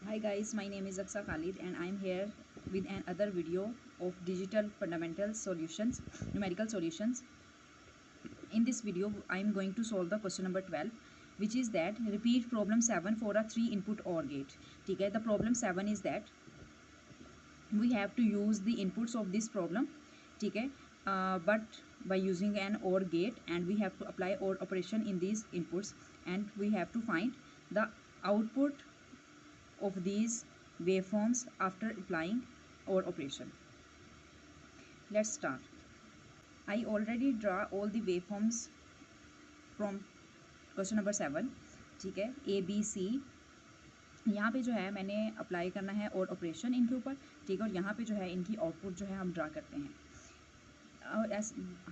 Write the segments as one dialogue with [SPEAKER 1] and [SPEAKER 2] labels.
[SPEAKER 1] Hi guys, my name is Aksa Khalid and I am here with another video of digital fundamental solutions, numerical solutions. In this video, I am going to solve the question number 12, which is that repeat problem 7 for a 3 input OR gate. ठीक है, the problem 7 is that we have to use the inputs of this problem. ठीक है, but by using an OR gate, and we have to apply OR operation in these inputs, and we have to find the output of these waveforms after applying OR operation. Let's start. I already draw all the waveforms from question number 7. ठीक है, A B C यहाँ पे जो है मैंने apply करना है और ऑपरेशन इनके ऊपर. ठीक है, और यहाँ पे जो है इनकी आउटपुट जो है हम ड्रा करते हैं. और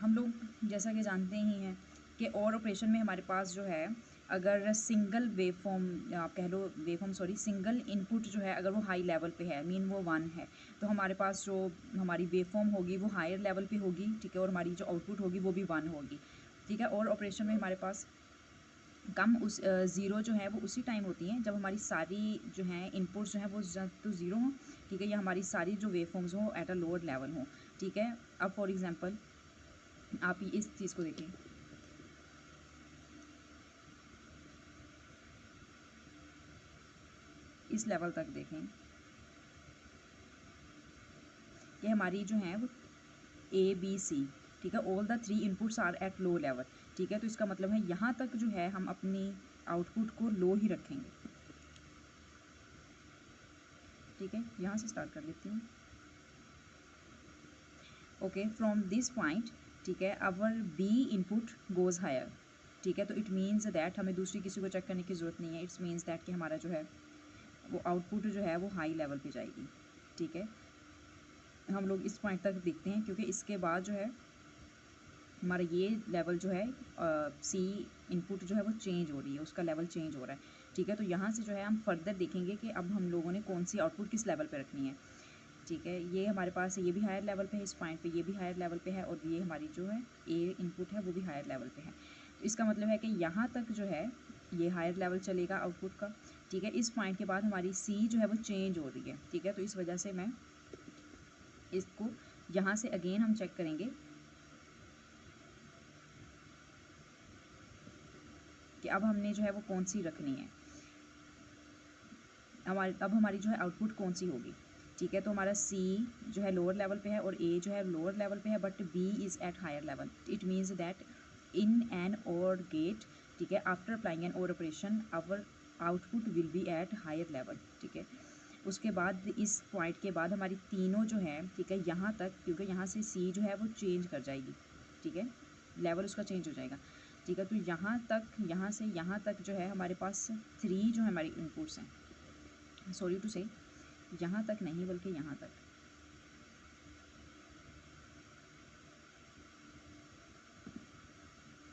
[SPEAKER 1] हम लोग जैसा कि जानते ही हैं कि और ऑपरेशन में हमारे पास जो है अगर सिंगल वेवफॉर्म आप कह लो वेवफॉर्म सॉरी सिंगल इनपुट जो है अगर वो हाई लेवल पे है मीन वो 1 है तो हमारे पास जो हमारी वेवफॉर्म होगी वो हायर लेवल पे होगी. ठीक है, और हमारी जो आउटपुट होगी वो भी 1 होगी. ठीक है, और ऑपरेशन में हमारे पास कम उस ज़ीरो जो है वो उसी टाइम होती हैं जब हमारी सारी जो हैं इनपुट्स जो हैं वो तो ज़ीरो हों. ठीक है, या हमारी सारी जो वेवफॉर्म्स हों एट अ लोअर लेवल हों. ठीक है, अब फॉर एग्जांपल आप इस चीज़ को देखिए. इस लेवल तक देखें कि हमारी जो है वो ए बी सी. ठीक है, all the 3 inputs are at low level. ठीक है, तो इसका मतलब है यहाँ तक जो है हम अपनी आउटपुट को लो ही रखेंगे. ठीक है, यहाँ से स्टार्ट कर लेती हूँ. Okay, from this point. ठीक है, अवर बी इनपुट गोज़ हायर. ठीक है, तो इट मीन्स दैट हमें दूसरी किसी को चेक करने की ज़रूरत नहीं है. इट्स मीन्स दैट कि हमारा जो है वो आउटपुट जो है वो हाई लेवल पे जाएगी. ठीक है, हम लोग इस पॉइंट तक देखते हैं क्योंकि इसके बाद जो है हमारा ये लेवल जो है सी इनपुट जो है वो चेंज हो रही है, उसका लेवल चेंज हो रहा है. ठीक है, तो यहाँ से जो है हम फर्दर देखेंगे कि अब हम लोगों ने कौन सी आउटपुट किस लेवल पे रखनी है. ठीक है, ये हमारे पास ये भी हायर लेवल पे है, इस पॉइंट पे ये भी हायर लेवल पे है, और ये हमारी जो है ए इनपुट है वो भी हायर लेवल पे है. तो इसका मतलब है कि यहाँ तक जो है ये हायर लेवल चलेगा आउटपुट का. ठीक है, इस पॉइंट के बाद हमारी सी जो है वो चेंज हो रही है. ठीक है, तो इस वजह से मैं इसको यहाँ से अगेन हम चेक करेंगे कि अब हमने जो है वो कौन सी रखनी है. अब हमारी जो है आउटपुट कौन सी होगी. ठीक है, तो हमारा सी जो है लोअर लेवल पे है और ए जो है लोअर लेवल पे है, but B is at higher level. It means that in an OR gate. ठीक है, after applying an OR operation our output will be at higher level. ठीक है, उसके बाद इस पॉइंट के बाद हमारी तीनों जो है ठीक है यहाँ तक, क्योंकि यहाँ से सी जो है वो चेंज कर जाएगी. ठीक है, लेवल उसका चेंज हो जाएगा. ठीक है, तो यहाँ तक यहाँ से यहाँ तक जो है हमारे पास 3 जो है हमारी इनपुट्स हैं. सॉरी टू से यहाँ तक नहीं बल्कि यहाँ तक.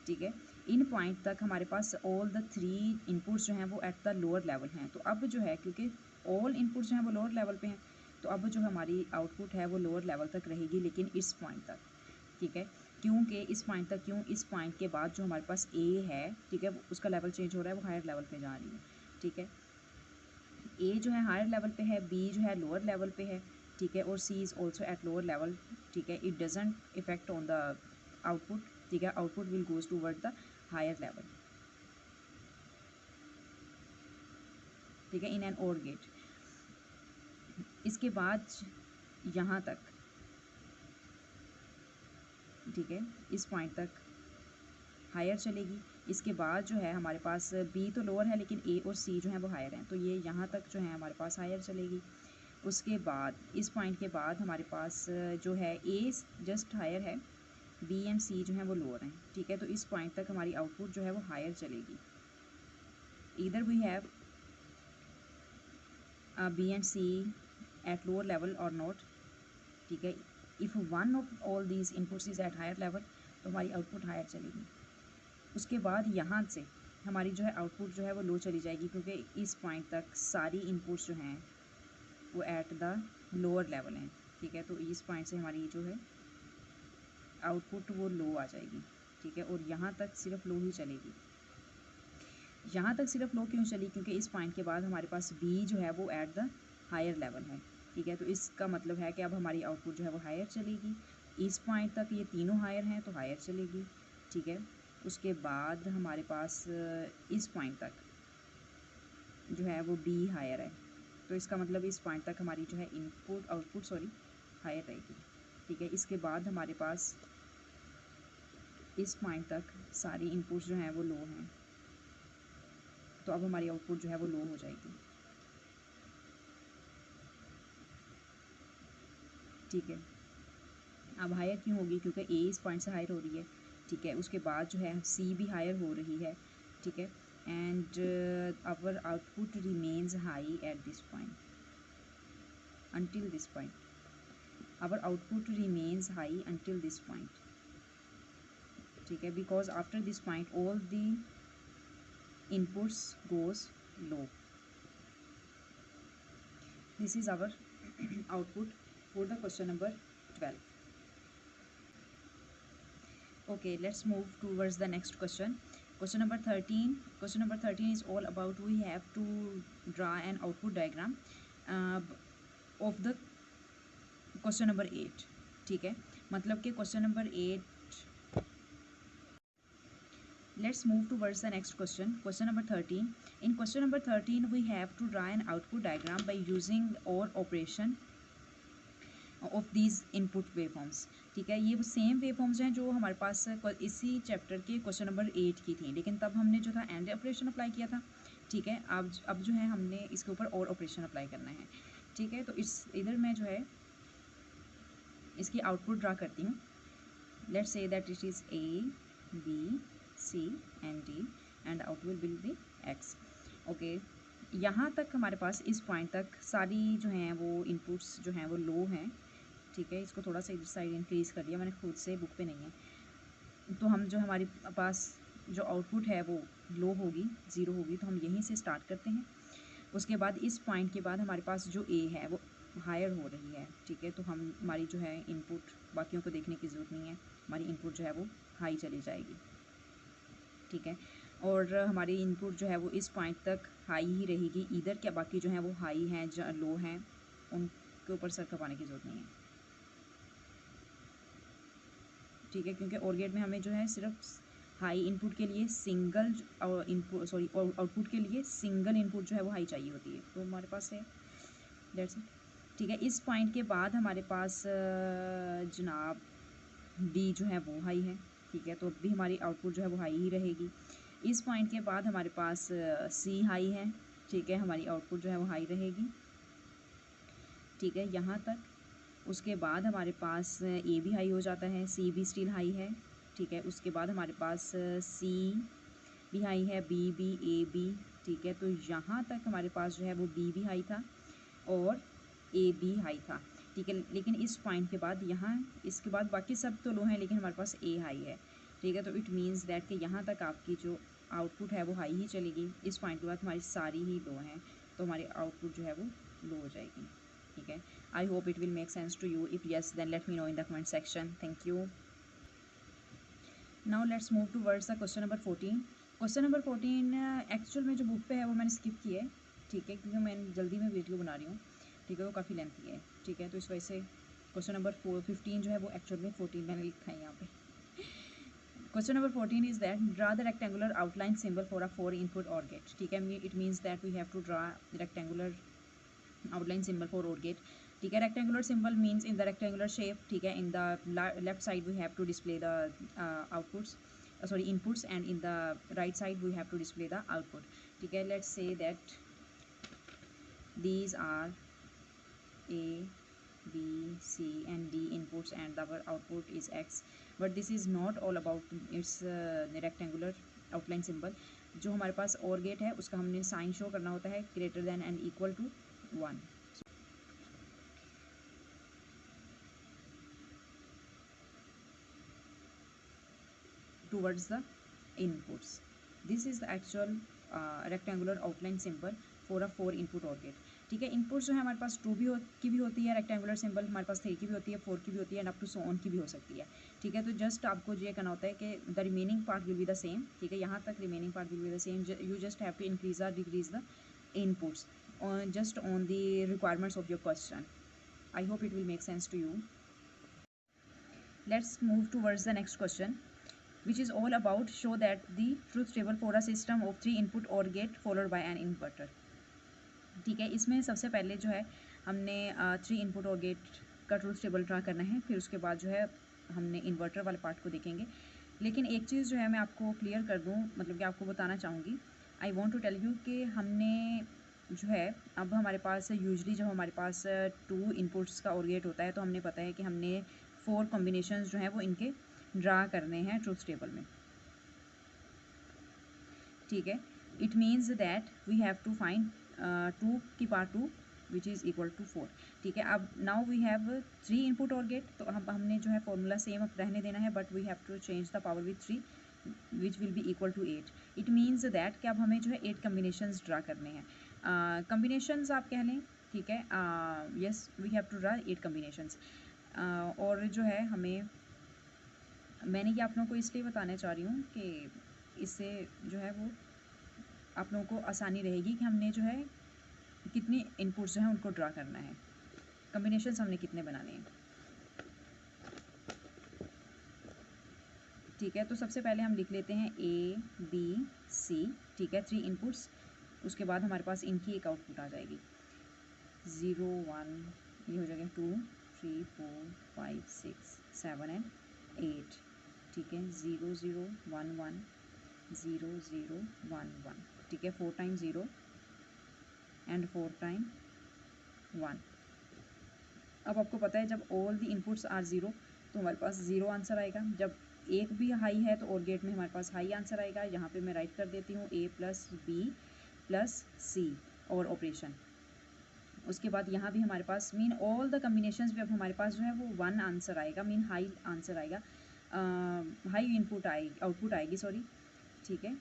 [SPEAKER 1] ठीक है, इन पॉइंट तक हमारे पास ऑल द 3 इनपुट्स जो हैं वो एट द लोअर लेवल हैं. तो अब जो है क्योंकि ऑल इनपुट्स जो हैं वो लोअर लेवल पे हैं तो अब जो हमारी आउटपुट है वो लोअर लेवल तक रहेगी, लेकिन इस पॉइंट तक. ठीक है, क्योंकि इस पॉइंट तक क्यों, इस पॉइंट के बाद जो हमारे पास ए है ठीक है उसका लेवल चेंज हो रहा है, वो हायर लेवल पे जा रही है. ठीक है, ए जो है हायर लेवल पे है, बी जो है लोअर लेवल पे है. ठीक है, और C is also at lower level. ठीक है, it doesn't effect on the output. ठीक है, output will goes toward the higher level. ठीक है, इन एन और गेट. इसके बाद यहाँ तक. ठीक है, इस पॉइंट तक हायर चलेगी. इसके बाद जो है हमारे पास बी तो लोअर है लेकिन ए और सी जो है वो हायर हैं, तो ये यहाँ तक जो है हमारे पास हायर चलेगी. उसके बाद इस पॉइंट के बाद हमारे पास जो है ए जस्ट हायर है, बी एंड सी जो है वो लोअर हैं. ठीक है, तो इस पॉइंट तक हमारी आउटपुट जो है वो हायर चलेगी. Either we have B and C at lower level or not. ठीक है, if one of all these inputs is at higher level तो हमारी आउटपुट हायर चलेगी. उसके बाद यहाँ से हमारी जो है आउटपुट जो है वो लो चली जाएगी, क्योंकि इस पॉइंट तक सारी इनपुट्स जो हैं वो एट द लोअर लेवल हैं. ठीक है, तो इस पॉइंट से हमारी जो है आउटपुट वो लो आ जाएगी. ठीक है, और यहाँ तक सिर्फ लो ही चलेगी. यहाँ तक सिर्फ लो क्यों चली, क्योंकि इस पॉइंट के बाद हमारे पास बी जो है वो एट द हायर लेवल है, ठीक है। तो इसका मतलब है कि अब हमारी आउटपुट जो है वो हायर चलेगी। इस पॉइंट तक ये तीनों हायर हैं तो हायर चलेगी, ठीक है। उसके बाद हमारे पास इस पॉइंट तक जो है वो बी हायर है, तो इसका मतलब इस पॉइंट तक हमारी जो है इनपुट आउटपुट सॉरी हायर रहेगी, ठीक है। इसके बाद हमारे पास इस पॉइंट तक सारी इनपुट्स जो हैं वो लो हैं, तो अब हमारी आउटपुट जो है वो लो हो जाएगी, ठीक है। अब हायर क्यों होगी, क्योंकि ए इस पॉइंट से हायर हो रही है, ठीक है। उसके बाद जो है सी भी हायर हो रही है, ठीक है। And our output remains high at this point until this point. Our output remains high until this point, ठीक है, because after this point all the inputs goes low. This is our output for the question number 12. Okay, let's move towards the next question. Question number 13. Question number 13 is all about we have to draw an output diagram of the question number 8, ठीक है। मतलब कि question number 8, let's move towards the next question, question number 13. In question number 13 we have to draw an output diagram by using OR operation of these input waveforms, ठीक है। ये same waveforms हैं जो हमारे पास इसी चैप्टर के question number 8 की थी, लेकिन तब हमने जो था एंड ऑपरेशन अप्लाई किया था, ठीक है। अब जो है हमने इसके ऊपर और ऑपरेशन अप्लाई करना है, ठीक है। तो इधर मैं जो है इसकी आउटपुट ड्रा करती हूँ। Let's say that it is A B C and D and output will be X, okay. यहाँ तक हमारे पास इस पॉइंट तक सारी जो हैं वो इनपुट्स जो हैं वो लो हैं, ठीक है। इसको थोड़ा सा इधर साइड इंक्रीज़ कर दिया मैंने खुद से, बुक पे नहीं है। तो हम जो हमारे पास जो आउटपुट है वो लो होगी, ज़ीरो होगी, तो हम यहीं से स्टार्ट करते हैं। उसके बाद इस पॉइंट के बाद हमारे पास जो ए है वो हायर हो रही है, ठीक है। तो हमारी जो है इनपुट बाकियों को देखने की ज़रूरत नहीं है, हमारी इनपुट जो है वो हाई चली जाएगी, ठीक है। और हमारी इनपुट जो है वो इस पॉइंट तक हाई ही रहेगी, इधर क्या बाकी जो है वो हाई हैं लो हैं उनके ऊपर सर खपाने की ज़रूरत नहीं है, ठीक है। क्योंकि और गेट में हमें जो है सिर्फ हाई इनपुट के लिए सिंगल इनपुट सॉरी आउटपुट के लिए सिंगल इनपुट जो है वो हाई चाहिए होती है, तो हमारे पास है दैट्स इट, ठीक है। इस पॉइंट के बाद हमारे पास जनाब डी जो है वो हाई है, ठीक है। तो अब भी हमारी आउटपुट जो है वो हाई ही रहेगी। इस पॉइंट के बाद हमारे पास सी हाई है, ठीक है, हमारी आउटपुट जो है वो हाई रहेगी, ठीक है, यहाँ तक। उसके बाद हमारे पास ए भी हाई हो जाता है, सी भी स्टिल हाई है, ठीक है। उसके बाद हमारे पास सी भी हाई है, बी भी, ए भी, ठीक है। तो यहाँ तक हमारे पास जो है वो बी भी हाई था और ए भी हाई था, ठीक है। लेकिन इस पॉइंट के बाद यहाँ इसके बाद बाकी सब तो लो हैं, लेकिन हमारे पास ए हाई है, ठीक है। तो इट मीन्स दैट कि यहाँ तक आपकी जो आउटपुट है वो हाई ही चलेगी। इस पॉइंट के बाद हमारी सारी ही लो हैं, तो हमारी आउटपुट जो है वो लो हो जाएगी, ठीक है। I hope it will make sense to you, if yes then let me know in the comment section, thank you. Now let's move towards the question number 14. Question number 14 actual में जो book पे है वो मैंने skip की है, ठीक है, क्योंकि मैं जल्दी में वीडियो बना रही हूँ, ठीक है। वो काफ़ी लेंथी है, ठीक है। तो इस वजह से क्वेश्चन नंबर 15 जो है वो एक्चुअल में 14 मैंने लिखा है यहाँ पे। Question number 14 is that draw the rectangular outline symbol for a 4 input OR gate, ठीक है। It means that we have to draw rectangular outline symbol for OR gate, ठीक है। Rectangular symbol means in the rectangular shape, ठीक है। In the left side we have to display the outputs sorry inputs, and in the right side we have to display the output, ठीक है। let's say that these are a b c and d inputs and our output is x, but this is not all about its rectangular outline symbol. जो हमारे पास और gate है उसका हमने sign show करना होता है greater than and equal to 1, towards the inputs. This is the actual rectangular outline symbol for a 4 input OR gate. ठीक है, इनपुट जो है हमारे पास 2 की भी होती है रेक्टेंगुलर सिंबल, हमारे पास 3 की भी होती है, 4 की भी होती है, and up to so on की भी हो सकती है। ठीक है, तो जस्ट आपको ये करना होता है कि the remaining part will be the same. ठीक है, यहाँ तक remaining part will be the same, you just have to increase or decrease the inputs just on the requirements of your question. I hope it will make sense to you. Let's move towards the next question, which is all about show that the truth table for a system of 3 input OR gate followed by an inverter. ठीक है, इसमें सबसे पहले जो है हमने 3 input OR gate का truth table draw करना है, फिर उसके बाद जो है हमने इन्वर्टर वाले पार्ट को देखेंगे। लेकिन एक चीज़ जो है मैं आपको क्लियर कर दूँ, मतलब कि आपको बताना चाहूँगी, I want to tell you कि हमने जो है अब हमारे पास यूजली जब हमारे पास 2 इनपुट्स का और गेट होता है तो हमने पता है कि हमने 4 कॉम्बिनेशंस जो हैं वो इनके ड्रा करने हैं ट्रूथ टेबल में। ठीक है, it means that we have to find 2 की power 2 which is equal to 4। ठीक है, अब now we have 3 input OR gate, तो हमने जो है फॉर्मूला सेम रहने देना है, but we have to change the power with 3 which will be equal to 8। It means that कि अब हमें जो है 8 कम्बिनेशंस ड्रा करने हैं। कम्बिनेशंस आप कह लें, ठीक है, yes we have to draw 8 combinations. और जो है हमें, मैंने ये आप लोगों को इसलिए बताना चाह रही हूँ कि इससे जो है वो आप लोगों को आसानी रहेगी कि हमने जो है कितने इनपुट्स जो हैं उनको ड्रा करना है, कम्बिनेशंस हमने कितने बनाने हैं। ठीक है, तो सबसे पहले हम लिख लेते हैं A B C। ठीक है, 3 इनपुट्स, उसके बाद हमारे पास इनकी एक आउटपुट आ जाएगी 0 1, ये हो जाएगा 2 3 4 5 6 7 एंड 8। ठीक है, 0 0 1 1 0 0 1 1। ठीक है, 4 टाइम 0 एंड 4 टाइम 1। अब आपको पता है जब ऑल द इनपुट्स आर 0 तो हमारे पास 0 आंसर आएगा। जब एक भी हाई है तो और गेट में हमारे पास हाई आंसर आएगा। यहाँ पे मैं राइट कर देती हूँ A plus B plus C और ऑपरेशन। उसके बाद यहाँ भी हमारे पास मीन ऑल द कम्बिनेशंस भी अब हमारे पास जो है वो 1 आंसर आएगा, मीन हाई आंसर आएगा, हाई इनपुट आएगी, आउटपुट आएगी, सॉरी। ठीक है,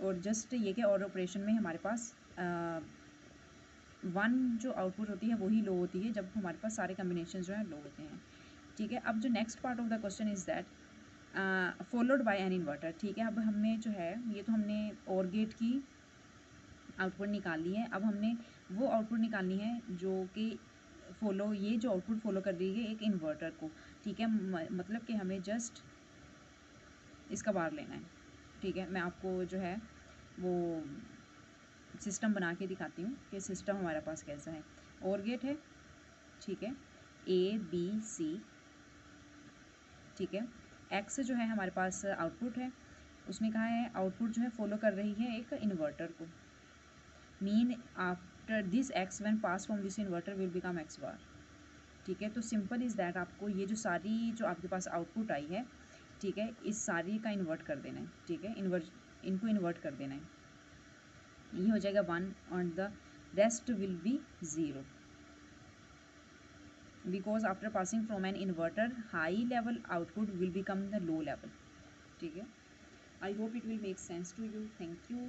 [SPEAKER 1] और जस्ट ये कि और ऑपरेशन में हमारे पास 1 जो आउटपुट होती है वही लो होती है जब हमारे पास सारे कम्बिनेशन जो है लो होते हैं। ठीक है, अब जो next part of the question is that followed by an inverter. ठीक है, अब हमें जो है ये तो हमने और गेट की आउटपुट निकाली है, अब हमने वो आउटपुट निकालनी है जो कि ये जो आउटपुट फॉलो कर रही है एक इन्वर्टर को। ठीक है, मतलब कि हमें जस्ट इसका बार लेना है। ठीक है, मैं आपको जो है वो सिस्टम बना के दिखाती हूँ कि सिस्टम हमारे पास कैसा है। और गेट है, ठीक है, A B C। ठीक है, X जो है हमारे पास आउटपुट है, उसने कहा है आउटपुट जो है फॉलो कर रही है एक इन्वर्टर को, mean after this X when pass from this inverter will become X बार। ठीक है, तो सिंपल इज़ दैट आपको ये जो सारी जो आपके पास आउटपुट आई है, ठीक है, इस सारी का इन्वर्ट कर देना है। ठीक है, इनको इन्वर्ट कर देना है, ये हो जाएगा 1 और the rest will be 0 because after passing from an inverter high level output will become the low level. ठीक है, I hope it will make sense to you. Thank you.